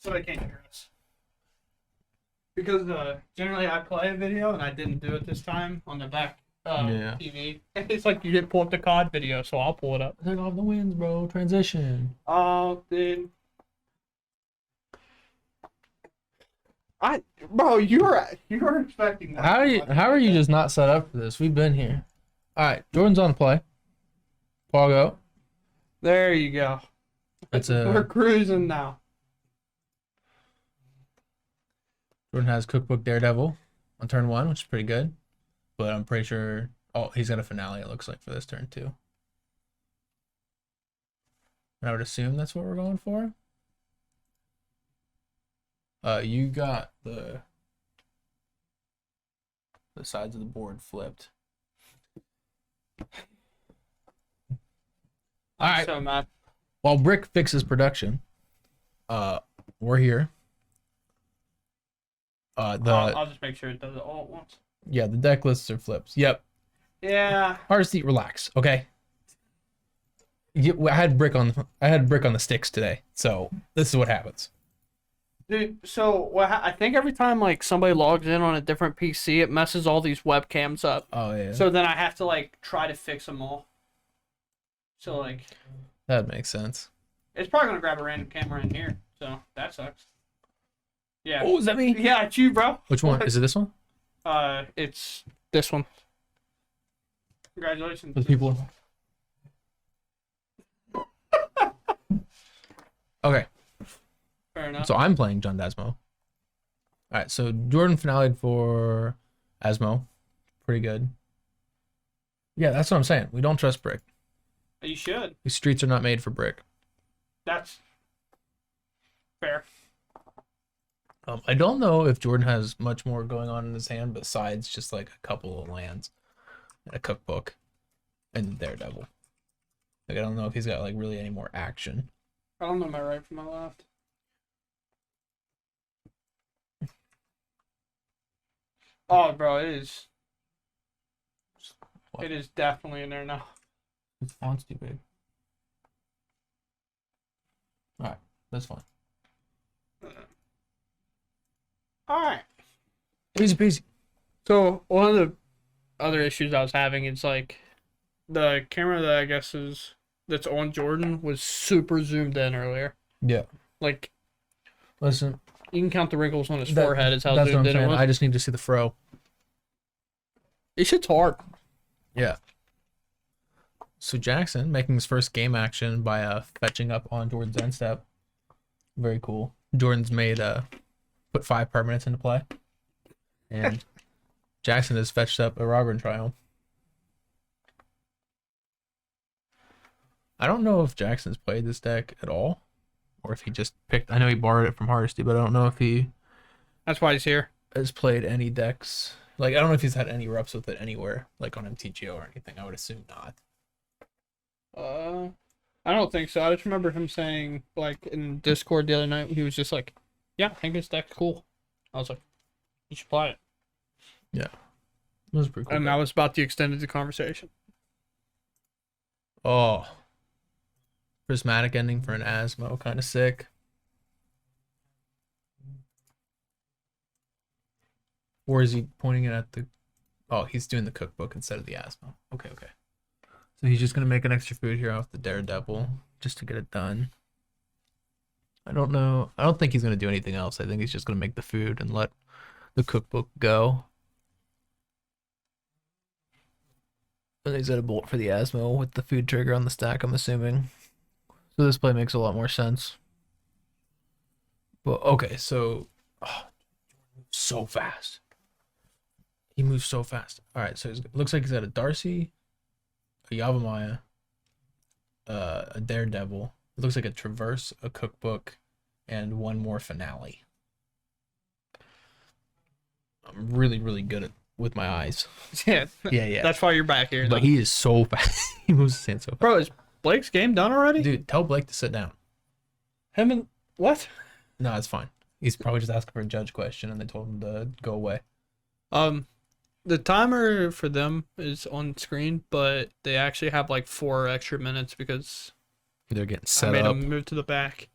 so they can't hear us. Because generally I play a video and I didn't do it this time on the back Yeah. TV. It's like you didn't pull up the COD video, so I'll pull it up. Take off the winds, bro. Transition. Oh, dude. Bro, you were expecting that. How are you just not set up for this? We've been here. All right, Jordan's on the play. Paul go. There you go. We're cruising now. Jordan has Cookbook Daredevil on turn 1, which is pretty good. But I'm pretty sure... Oh, he's got a finale, it looks like, for this turn, too. And I would assume that's what we're going for. You got the sides of the board flipped. All right. So mad. While Brick fixes production, we're here. I'll just make sure it does it all at once. Yeah, the deck lists are flips. Yep. Yeah. Hard seat, relax. Okay. I had brick on the sticks today, so this is what happens. Dude, so I think every time like somebody logs in on a different PC, it messes all these webcams up. Oh yeah. So then I have to like try to fix them all. So like that makes sense. it's probably gonna grab a random camera in here, so that sucks. Yeah. Oh, is that me? Yeah, it's you, bro. Which one? Is it this one? It's this one. Congratulations. With people. Okay. Fair enough. So I'm playing John Dasmo. All right, so Jordan finale for Asmo. Pretty good. Yeah, that's what I'm saying. We don't trust Brick. You should. These streets are not made for Brick. That's fair. I don't know if Jordan has much more going on in his hand besides just like a couple of lands, and a cookbook, and Daredevil. Like I don't know if he's got like really any more action. I don't know my right from my left. Oh, bro, it is. What? It is definitely in there now. His font's too big. All right, that's fine. All right. Easy peasy. So one of the other issues I was having is like the camera that I guess that's on Jordan was super zoomed in earlier. Yeah. Like, Listen, you can count the wrinkles on his forehead. Is how that's what I'm zoomed in it saying. was. I just need to see the fro. This shit's hard. Yeah. So Jackson making his first game action by fetching up on Jordan's end step. Very cool. Jordan's made put 5 permanents into play. And Jackson has fetched up a Robber in Triumph. I don't know if Jackson's played this deck at all. Or if he just picked... I know he borrowed it from Hardesty, but I don't know if he That's why he's here. has played any decks. Like, I don't know if he's had any reps with it anywhere. Like on MTGO or anything. I would assume not. I don't think so. I just remember him saying, like, in Discord the other night, he was just like, yeah, I think this deck's cool. I was like, you should play it. Yeah. It was pretty cool. And that was about the extent of the conversation. Oh. Prismatic ending for an Asmo. Kind of sick. Or is he pointing it at the... Oh, he's doing the cookbook instead of the Asmo. Okay, okay. So he's just going to make an extra food here off the Daredevil just to get it done. I don't know. I don't think he's going to do anything else. I think he's just going to make the food and let the cookbook go. And he's got a bolt for the Asmo with the food trigger on the stack, I'm assuming. So this play makes a lot more sense. Well, okay, so... Oh, so fast. He moves so fast. All right, so it looks like he's got a Darcy, a Yavimaya, a Daredevil. It looks like a Traverse, a Cookbook, and one more Finale. I'm really, really good with my eyes. Yeah. Yeah. That's why you're back here. But he is so fast. He moves his hand so fast. Bro, is Blake's game done already? Dude, tell Blake to sit down. Him and... What? No, it's fine. He's probably just asking for a judge question, and they told him to go away. The timer for them is on screen, but they actually have like 4 extra minutes because They're getting I set made up. them move to the back.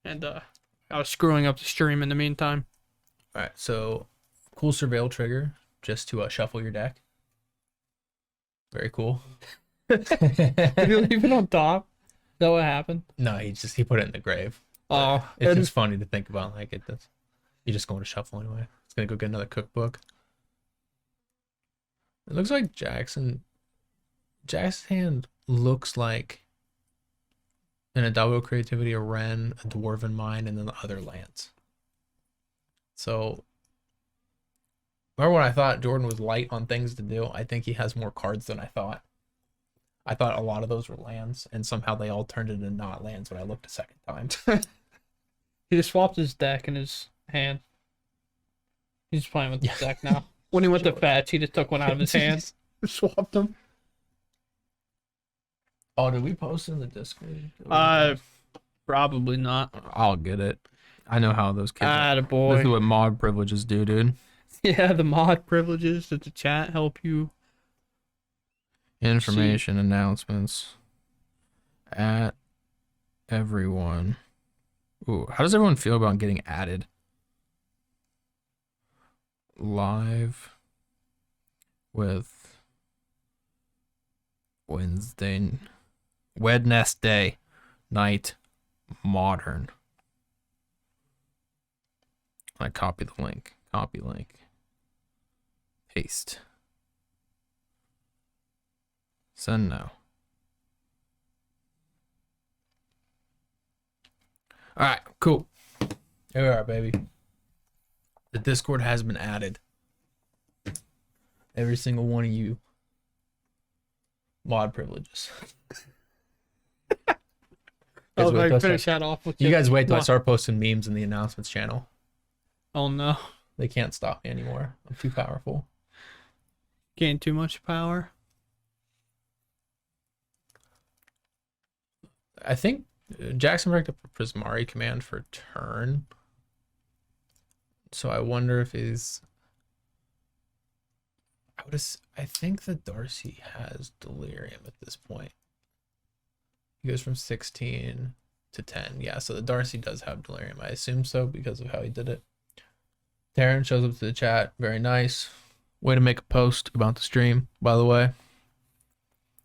And I was screwing up the stream in the meantime. All right, so cool surveil trigger just to shuffle your deck. Very cool. Did you leave it on top? Is that what happened? No, he put it in the grave. Oh, It's just funny to think about. Like it does. You're just going to shuffle anyway. It's gonna go get another cookbook. It looks like Jackson's hand looks like an Adabo Creativity, a Ren, a Dwarven Mine, and then the other lands. So remember when I thought Jordan was light on things to do? I think he has more cards than I thought. I thought a lot of those were lands, and somehow they all turned into not lands when I looked a second time. he just swapped his deck and his hand. He's playing with his Yeah. deck now. When he went to fetch, he just took one out of his hand. Swapped them. Oh, did we post in the Discord? Probably not. I'll get it. I know how those kids are. This is Attaboy. what mod privileges do, dude. Yeah, the mod privileges that the chat help you. Information announcements at everyone. Ooh, how does everyone feel about getting added? Live with Wednesday night modern. I copy the link. Copy link. Paste. Send now. All right, cool. Here we are, baby. The Discord has been added. Every single one of you. Mod privileges. Oh, wait till I I finish start- that off with You guys wait till I mod- start posting memes in the announcements channel. Oh no, They can't stop me anymore. I'm too powerful. gain too much power. I think Jackson picked up a Prismari command for turn. So I wonder if he's. I think that Darcy has Delirium at this point. He goes from 16 to 10. Yeah, so the Darcy does have Delirium. I assume so because of how he did it. Taryn shows up to the chat. Very nice. Way to make a post about the stream, by the way.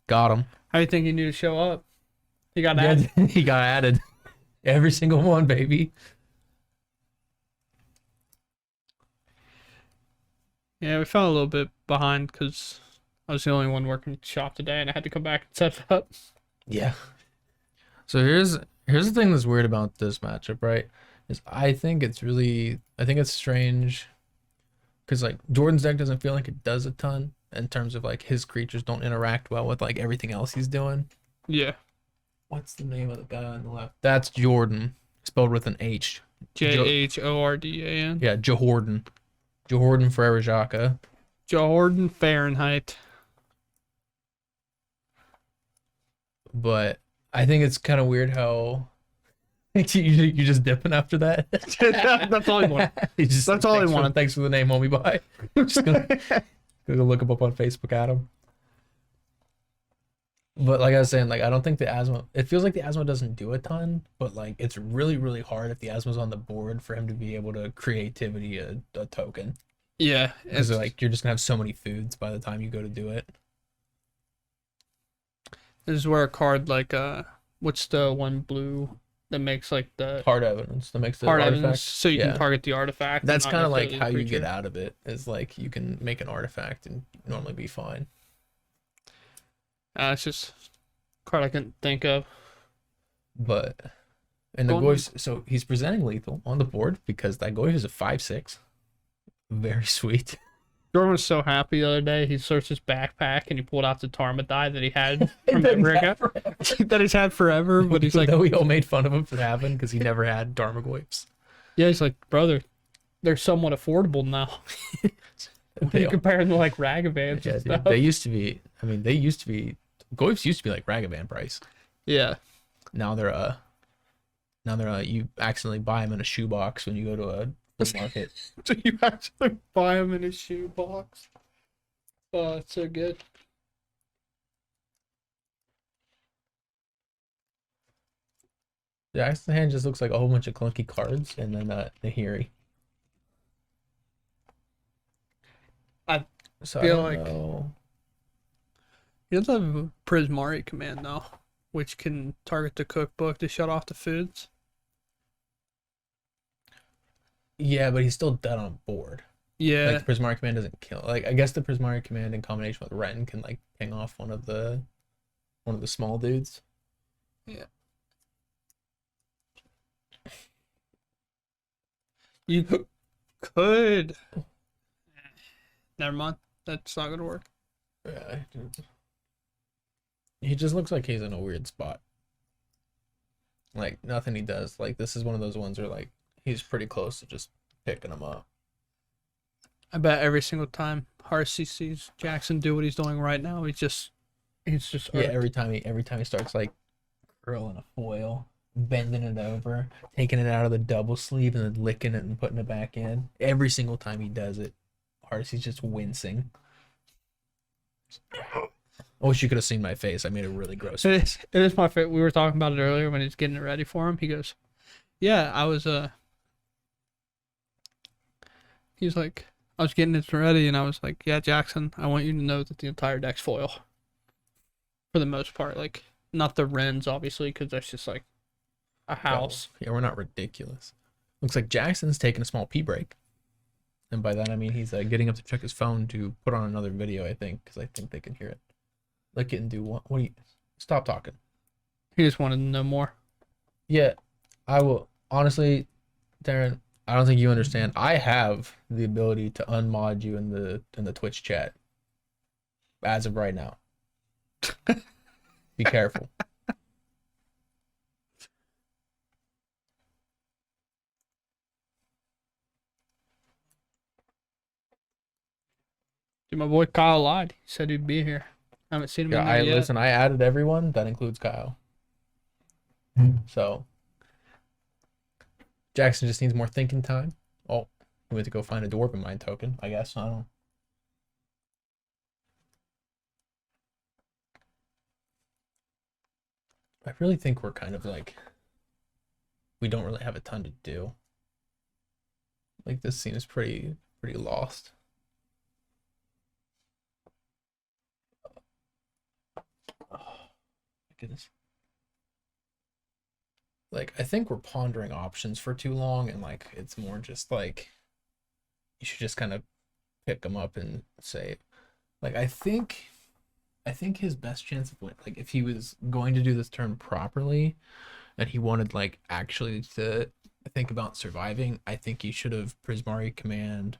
Got him. How do you think he knew to show up? He got Yeah, added. he got added. Every single one, baby. Yeah, we fell a little bit behind because I was the only one working shop today, and I had to come back and set it up. Yeah. So here's the thing that's weird about this matchup, right? Is I think it's strange because like Jordan's deck doesn't feel like it does a ton in terms of like his creatures don't interact well with like everything else he's doing. Yeah, What's the name of the guy on the left? That's Jordan, spelled with an H. Jhordan. Yeah, Johordan. Johordan Forever Jaka. Jordan Fahrenheit. But I think it's kind of weird how you just dipping after that. That's all he wanted. That's all he wanted. Thanks for the name, homie. Bye. I'm just gonna look him up on Facebook, Adam. But like I was saying, like I don't think the Asmo. It feels like the Asmo doesn't do a ton, but like it's really, really hard if the Asmo's on the board for him to be able to creativity a token. Yeah, Because like you're just gonna have so many foods by the time you go to do it. this is where a card like what's the one blue that makes like the Hard evidence that makes the hard artifact. evidence, so you Yeah. can target the artifact. and That's not kind of like necessarily how the you get creature. out of it. Is like you can make an artifact and normally be fine. It's just a card I couldn't think of. But and the Going- Goyf, so he's presenting lethal on the board because that Goyf is a 5/6. Very sweet. Jordan was so happy the other day. He searched his backpack and he pulled out the Tarma die that he had from that he's had forever. But he's like, that we all made fun of him for having because he never had Dharma Goyfs. yeah, he's like, brother, they're somewhat affordable now. When They you all- compare them to like Ragavans yeah, and dude, stuff. they used to be. I mean, Goyfs used to be like Ragavan price. Yeah, Now they're you accidentally buy them in a shoebox when you go to a flea market. so you actually buy them in a shoebox. Oh, it's so good. Jackson's hand just looks like a whole bunch of clunky cards and then Nahiri. I So I feel don't like know. he does have a Prismari command though, which can target the cookbook to shut off the foods. Yeah, but he's still dead on board. Like Yeah, the Prismari command doesn't kill. Like I guess the Prismari command in combination with Ren can like ping off one of the small dudes. yeah. You could. Never mind. That's not gonna work. Yeah, he just looks like he's in a weird spot. Like nothing he does. Like this is one of those ones where like he's pretty close to just picking him up. I bet every single time Harsey sees Jackson do what he's doing right now, he's just Yeah, irked. every time he starts like curling a foil, bending it over, taking it out of the double sleeve, and then licking it and putting it back in. Every single time he does it, Harsey's just wincing. I wish you could have seen my face. I made a really gross face. It is my favorite. We were talking about it earlier when he's getting it ready for him. He goes, "Yeah, I was He's like, I was getting it ready, and I was like, yeah, Jackson, I want you to know that the entire deck's foil for the most part. Like, not the Wrens, obviously, because that's just like a Well, house. yeah, we're not ridiculous. Looks like Jackson's taking a small pee break. And by that, I mean he's getting up to check his phone to put on another video, I think, because I think they can hear it. Lick it and do what? What do you. Stop talking. He just wanted to know more. Yeah, I will. Honestly, Darren, I don't think you understand. I have the ability to unmod you in the Twitch chat as of right now. Be careful. Dude, my boy Kyle lied. He said he'd be here. I haven't seen him Yeah, in there I yet. listen. I added everyone. That includes Kyle. So Jackson just needs more thinking time. Oh, we went to go find a Dwarven Mind token. I guess I don't know. I really think we're kind of like we don't really have a ton to do. Like this scene is pretty lost. Oh my goodness. Like I think we're pondering options for too long, and like it's more just like you should just kind of pick them up and say, like I think his best chance of win, like if he was going to do this turn properly, and he wanted like actually to think about surviving, I think he should have Prismari Command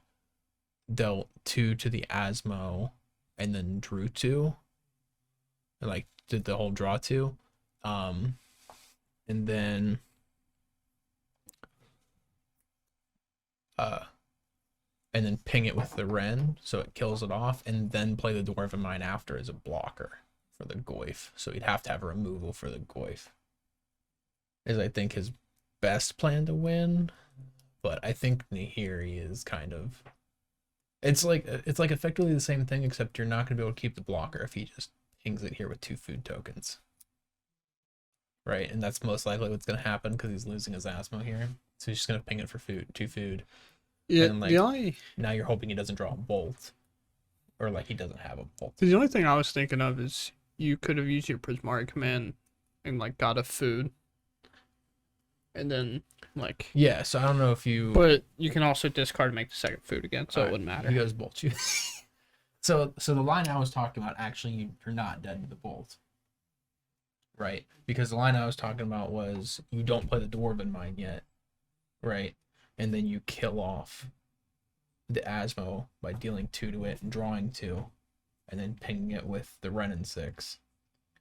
dealt two to the Asmo and then drew two and like did the whole draw two. Um and then uh and then ping it with the Ren so it kills it off, and then play the Dwarven Mine after as a blocker for the Goyf. So he'd have to have a removal for the Goyf. Is I think his best plan to win, but I think Nahiri is kind of it's like effectively the same thing, except you're not gonna be able to keep the blocker if he just pings it here with two food tokens, right? And that's most likely what's gonna happen because he's losing his Asmo here. So he's just gonna ping it for food, two food, Yeah, and then the like only now you're hoping he doesn't draw a bolt, or like he doesn't have a bolt. the only thing I was thinking of is you could have used your Prismari command and like got a food, and then like, Yeah, so I don't know if you. but you can also discard and make the second food again, so it wouldn't He matter. goes bolt you. So the line I was talking about, actually you're not dead to the bolt, right? Because the line I was talking about was you don't play the Dwarven Mine yet, right? And then you kill off the Asmo by dealing two to it and drawing two, and then pinging it with the Ren and six.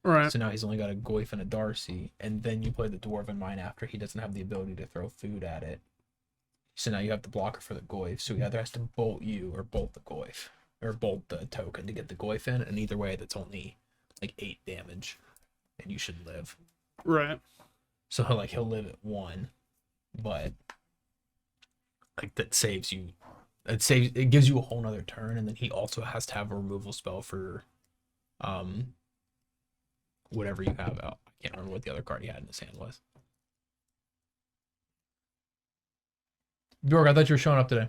Right. So now he's only got a Goyf and a Darcy, and then you play the Dwarven Mine after he doesn't have the ability to throw food at it. So now you have the blocker for the Goyf. So he either has to bolt you or bolt the Goyf, or bolt the token to get the Goyf in, and either way, that's only like 8 damage, and you should live. Right. So like he'll live at 1, but like that saves you. It gives you a whole nother turn, and then he also has to have a removal spell for um whatever you have out. I can't remember what the other card he had in his hand was. Bjork, I thought you were showing up today.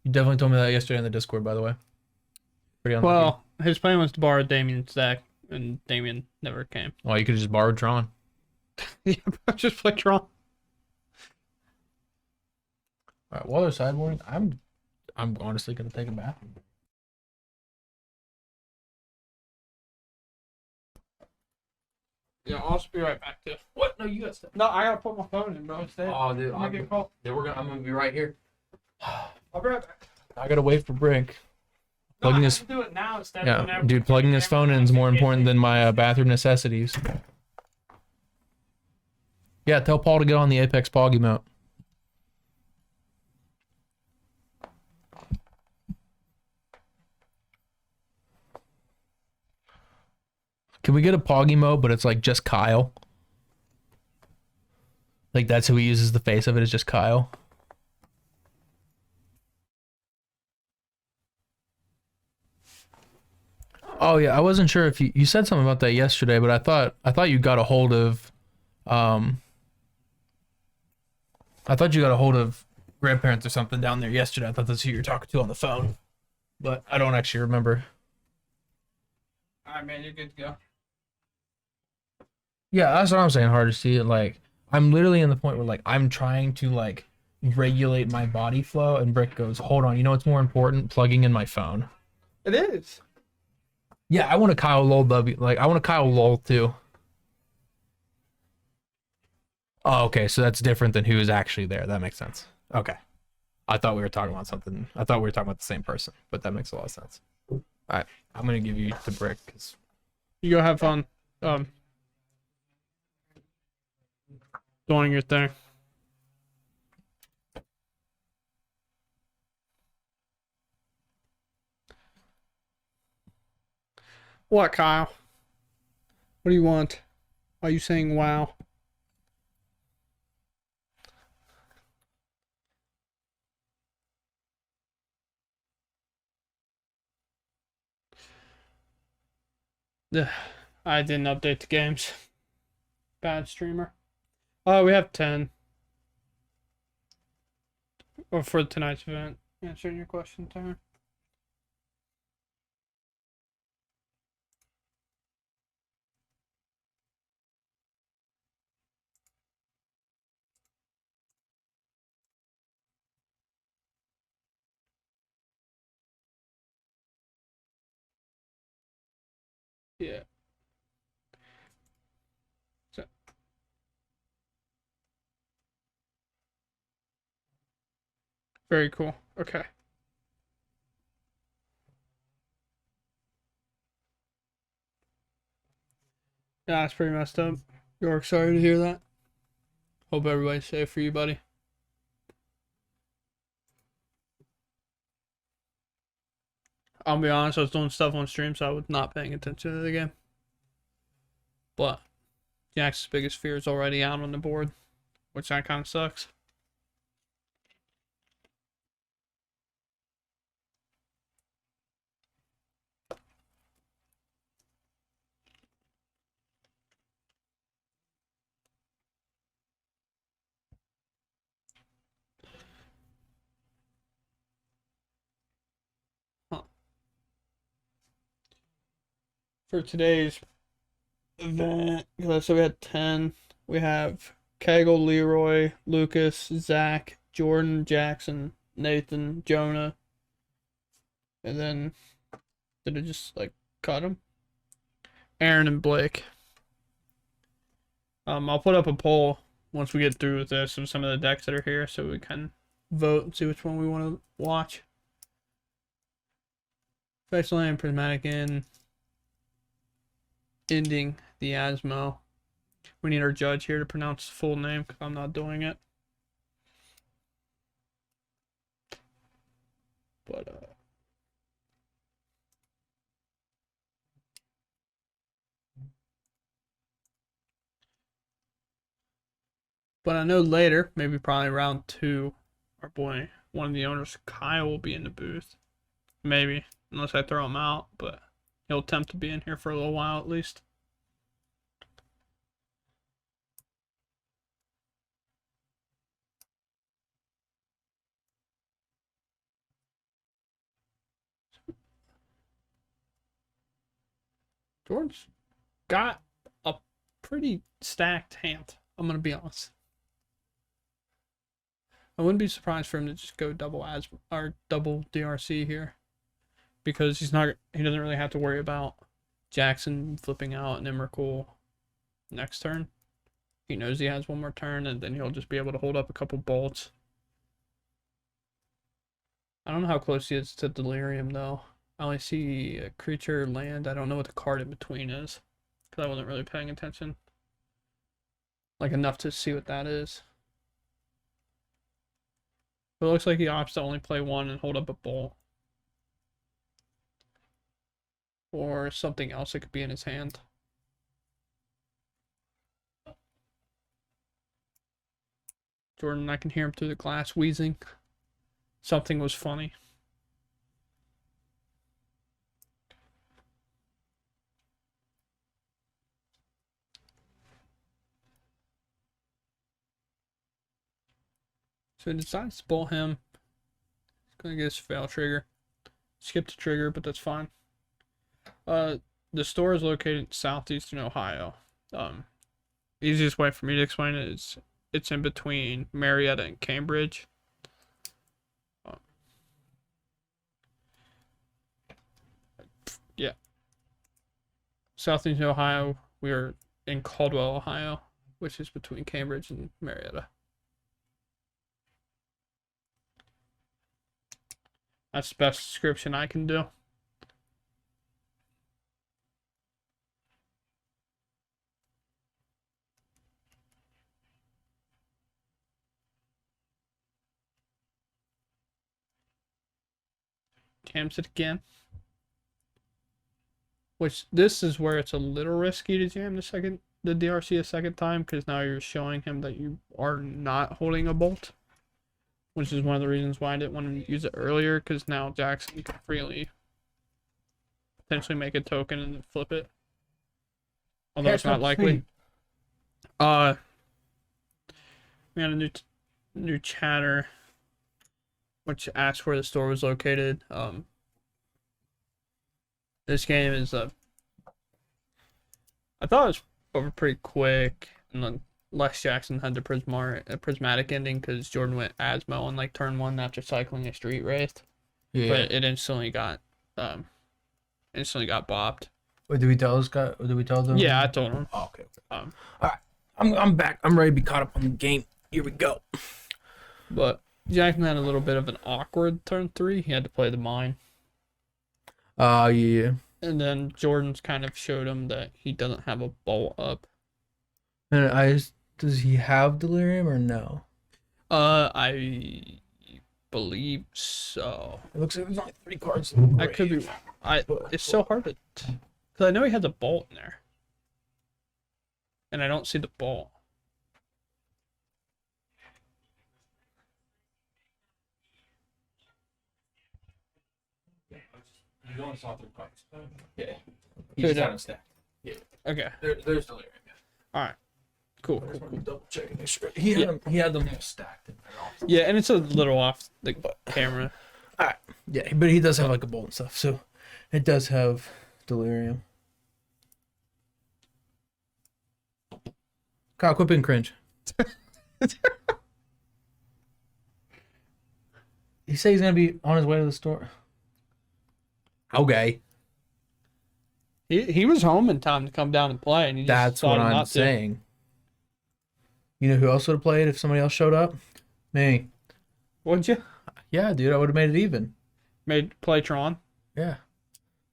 You definitely told me that yesterday in the Discord, by the way. Pretty unlucky. Well, his plan was to borrow Damien's deck, and Damien never came. Well, you could have just borrowed Tron. Yeah, bro, just play Tron. All right, while they're sideboarding, I'm honestly gonna take a bath. Yeah, I'll just be right back too. What? No, you got stuff. No, I gotta put my phone in, bro. Instead. Oh, dude, I'm gonna get a call. I'm gonna be right here. I'll be right back. I gotta wait for Brick. No, Plugging I his have to do it now instead. Yeah, whenever. dude, plugging his phone in is more important than my bathroom necessities. Yeah, tell Paul to get on the Apex Pog emote. Can we get a Pog emote, but it's like just Kyle? Like that's who he uses, the face of it is just Kyle. Oh yeah, I wasn't sure if you said something about that yesterday, but I thought you got a hold of um I thought you got a hold of grandparents or something down there yesterday. I thought that's who you were talking to on the phone. But I don't actually remember. Alright, man, you're good to go. Yeah, that's what I'm saying. Hard to see it. Like I'm literally in the point where like I'm trying to like regulate my body flow, and Brick goes, "Hold on, you know what's more important? Plugging in my phone." It is. Yeah, I want a Kyle Lowell W. Like I want a Kyle Lowell too. Oh, okay, so that's different than who is actually there. That makes sense. Okay, I thought we were talking about something. I thought we were talking about the same person, but that makes a lot of sense. All right, I'm gonna give you the Brick because You go have fun. Doing your thing. What, Kyle? What do you want? Are you saying wow? Ugh, I didn't update the games. Bad streamer. Oh, we have 10. Or for tonight's event. Answering your question, Tanner. Yeah. So, very cool. Okay. Yeah, that's pretty messed up. York, sorry to hear that. Hope everybody's safe for you, buddy. I'll be honest, I was doing stuff on stream, so I was not paying attention to the game. But Jack's biggest fear is already out on the board, which that kind of sucks. Huh. For today's event, so we had 10. We have Kegel, Leroy, Lucas, Zach, Jordan, Jackson, Nathan, Jonah, and then did it just like cut them? Aaron and Blake. I'll put up a poll once we get through with this of some of the decks that are here, so we can vote and see which one we want to watch. Special and Prismatic in ending the Asmo. We need our judge here to pronounce the full name because I'm not doing it. But I know later, maybe probably round 2, our boy, one of the owners, Kyle, will be in the booth. Maybe, unless I throw him out, but he'll attempt to be in here for a little while at least. Jordan's got a pretty stacked hand. I'm gonna be honest. I wouldn't be surprised for him to just go double as or double DRC here because he doesn't really have to worry about Jackson flipping out and Emrakul next turn. He knows he has one more turn, and then he'll just be able to hold up a couple bolts. I don't know how close he is to Delirium though. I only see a creature land. I don't know what the card in between is because I wasn't really paying attention. Like enough to see what that is. But it looks like he opts to only play one and hold up a bolt. Or something else that could be in his hand. Jordan, I can hear him through the glass wheezing. Something was funny. So he decides to pull him. He's gonna get his fail trigger. Skip the trigger, but that's fine. The store is located in southeastern Ohio. Easiest way for me to explain it is it's in between Marietta and Cambridge. Yeah. Southeastern Ohio, we are in Caldwell, Ohio, which is between Cambridge and Marietta. That's the best description I can do. Jams it again. Which this is where it's a little risky to jam the DRC a second time because now you're showing him that you are not holding a bolt. Which is one of the reasons why I didn't want to use it earlier because now Jackson can freely potentially make a token and then flip it. Although it's not likely. We got a new chatter which asked where the store was located. This game is I thought it was over pretty quick, and then Les Jackson had the prismatic ending because Jordan went Asmo on like turn 1 after cycling a street wraith. Yeah. But it instantly got bopped. Wait, did we tell this guy? Did we tell them? Yeah, I told him. Oh, okay. All right, I'm back. I'm ready to be caught up on the game. Here we go. But Jackson had a little bit of an awkward turn 3. He had to play the mine. Yeah. And then Jordan's kind of showed him that he doesn't have a bolt up. And does he have Delirium or no? I believe so. It looks like there's only 3 cards. I could be. It's so hard to, because I know he has a bolt in there, and I don't see the bolt. You only saw 3 cards. Yeah. He just had them stacked. Yeah. Okay. There's Delirium. All right. Cool. Double checking. He had them all stacked. Yeah, and it's a little off the camera. All right. Yeah, but he does have like a bolt and stuff, so it does have Delirium. Kyle, quit being cringe. He said he's gonna be on his way to the store. Okay. He was home in time to come down and play, and he just That's what I'm saying. You know who else would have played if somebody else showed up? Me. Would you? Yeah, dude, I would have made it even. Made play Tron? Yeah.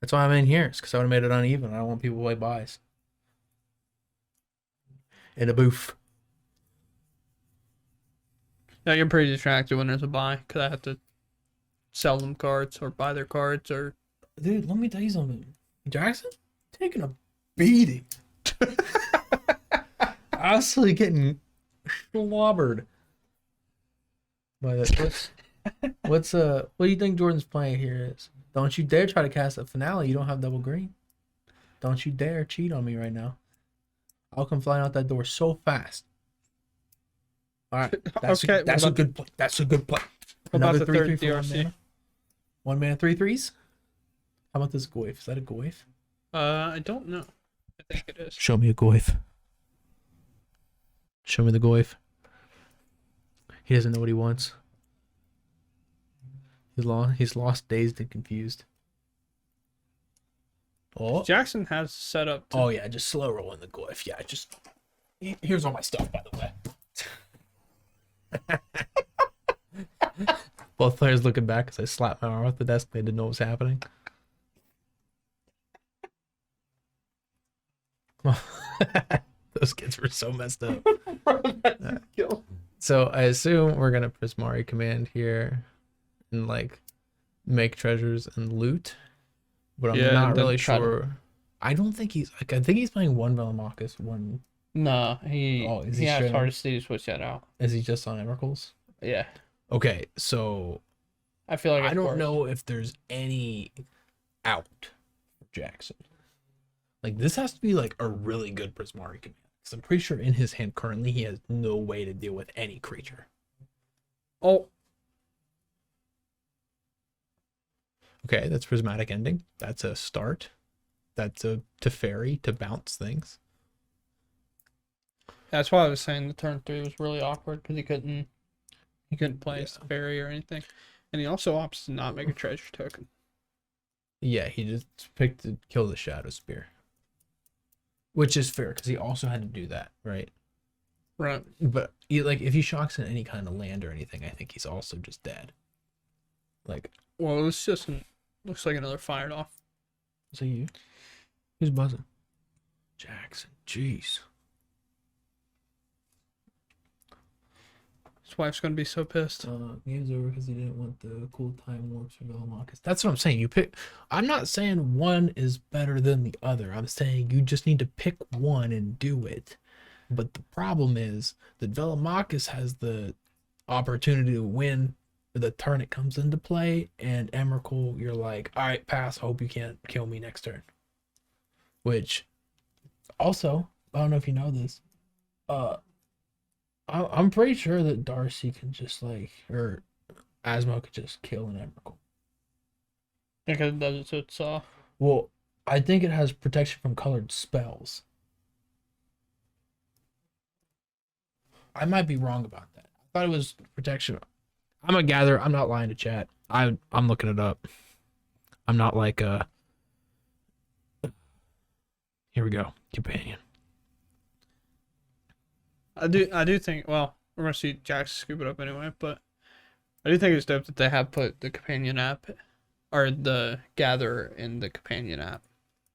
That's why I'm in here. It's because I would have made it uneven. I don't want people to play buys. In a booth. Yeah, you're pretty distracted when there's a buy, because I have to sell them cards or buy their cards or... Dude, let me tell you something. Jackson taking a beating. Honestly getting slobbered by that. What do you think Jordan's plan here is? Don't you dare try to cast a finale. You don't have double green. Don't you dare cheat on me right now. I'll come flying out that door so fast. All right, that's okay. That's a good play. That's a good play. Another about the third DRC? 1 mana 3/3s. How about this Goyf? Is that a Goyf? I don't know. I think it is. Show me a goif. Show me the goif. He doesn't know what he wants. He's lost, dazed, and confused. Oh, Jackson has set up to. oh yeah, just slow rolling the goif. Yeah, just here's all my stuff, by the way. Both players looking back as I slapped my arm off the desk. They didn't know what was happening. Those kids were so messed up. So I assume we're gonna Prismari command here and like make treasures and loot, but I'm Yeah, not and then really try to- sure. I don't think he's like. I think he's playing one Velamachus. One No, he Oh, is he he has straight hard on? to see to switch that out. is he just on Emeralds? Yeah, Okay, so I feel like I it's don't worse. know if there's any out for Jackson. Like this has to be like a really good Prismari command. Because I'm pretty sure in his hand currently he has no way to deal with any creature. Oh, Okay, that's Prismatic Ending. That's a start. That's a Teferi to bounce things. that's why I was saying the turn 3 was really awkward because he couldn't play his Yeah. fairy or anything, and he also opts to not make a treasure token. Yeah, he just picked to kill the Shadow Spear. Which is fair, because he also had to do that, right? Right. But like if he shocks in any kind of land or anything, I think he's also just dead. Like, Well, it's just looks like another fired off. is that you? Who's buzzing? Jackson. Jeez. His wife's gonna be so pissed. Game's over because he didn't want the cool time warps for Velamachus. That's what I'm saying. You pick. I'm not saying one is better than the other. I'm saying you just need to pick one and do it. But the problem is that Velamachus has the opportunity to win the turn it comes into play, and Emrakul, you're like, all right, pass. Hope you can't kill me next turn. Which, also, I don't know if you know this. I'm pretty sure that Darcy can just like, or Asmo could just kill an Emrakul. Because it does it to itself. Well, I think it has protection from colored spells. I might be wrong about that. I thought it was protection. I'm a gatherer. I'm not lying to chat. I'm looking it up. I'm not like Here we go. Companion. I do think. Well, we're gonna see Jax scoop it up anyway, but I do think it's dope that they have put the companion app or the gatherer in the companion app.